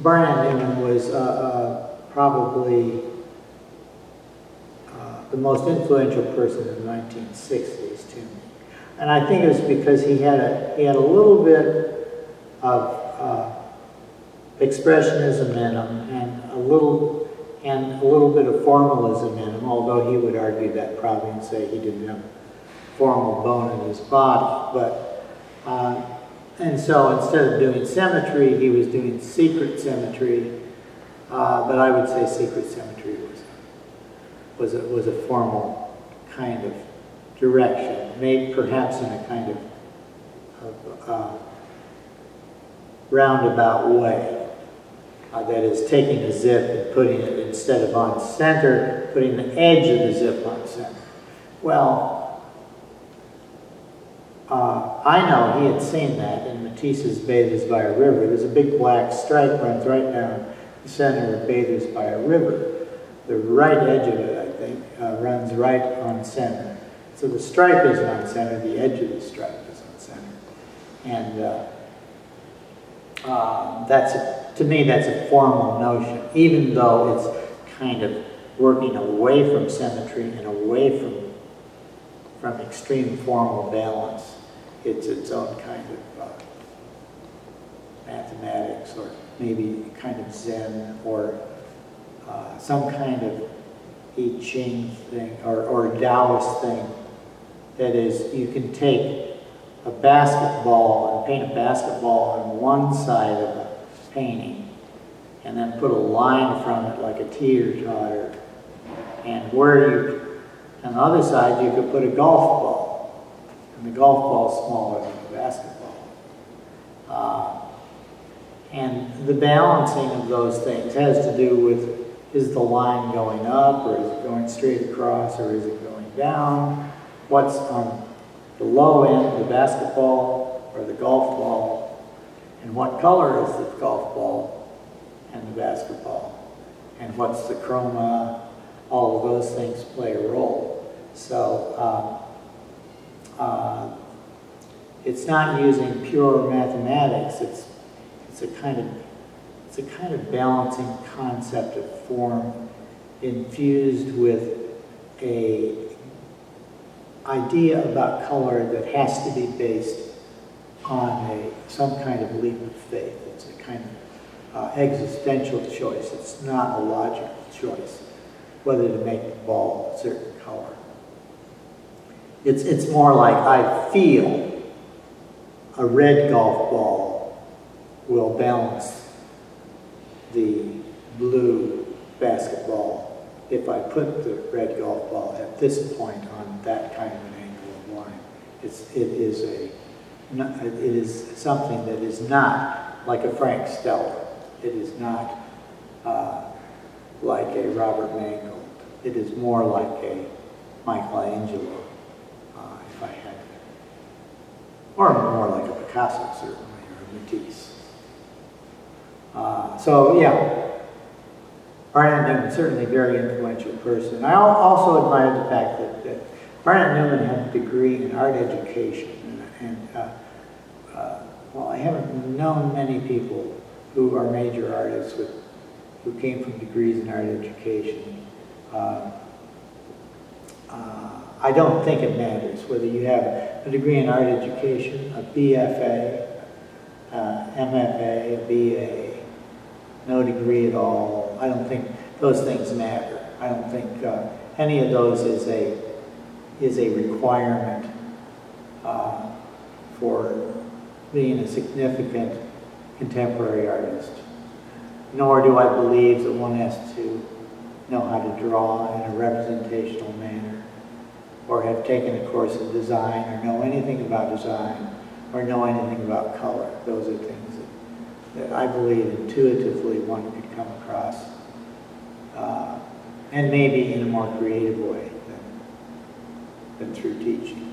Barnett Newman was probably the most influential person in the 1960s to me. And I think it was because he had a little bit of expressionism in him and a little bit of formalism in him, although he would argue that probably and say he didn't have formal bone in his body. But and so instead of doing symmetry, he was doing secret symmetry. But I would say secret symmetry was a formal kind of direction, made perhaps in a kind of roundabout way. That is, taking a zip and putting it, instead of on center, putting the edge of the zip on center. Well, I know he had seen that in Matisse's Bathers by a River. There's a big black stripe runs right down the center of Bathers by a River. The right edge of it, I think, runs right on center. So the stripe isn't on center, the edge of the stripe is on center. And to me, that's a formal notion, even though it's kind of working away from symmetry and away from extreme formal balance. It's its own kind of mathematics, or maybe kind of Zen, or some kind of I Ching thing, or Taoist thing. That is, you can take a basketball and paint a basketball on one side of a painting, and then put a line from it like a teeter-totter, and on the other side you could put a golf ball, and the golf ball is smaller than the basketball. And the balancing of those things has to do with, is the line going up, or is it going straight across, or is it going down? What's on the low end, the basketball or the golf ball, and what color is the golf ball and the basketball, and what's the chroma? All of those things play a role. So it's not using pure mathematics. It's a kind of balancing concept of form infused with a idea about color that has to be based on some kind of leap of faith. It's a kind of existential choice. It's not a logical choice whether to make the ball a certain color. It's more like, I feel a red golf ball will balance the blue basketball if I put the red golf ball at this point on that kind of an angle of line. It is something that is not like a Frank Stella. It is not like a Robert Mangold. It is more like a Michelangelo, if I had, or more like a Picasso, certainly, or a Matisse. So yeah, Barnett Newman, certainly a very influential person. I also admired the fact that Barnett Newman had a degree in art education, well, I haven't known many people who are major artists who came from degrees in art education. I don't think it matters whether you have a degree in art education, a BFA, MFA, a BA, no degree at all. I don't think those things matter. I don't think any of those is a requirement for being a significant contemporary artist. Nor do I believe that one has to know how to draw in a representational manner, or have taken a course in design, or know anything about design, or know anything about color. Those are things that I believe intuitively one could come across, and maybe in a more creative way than through teaching.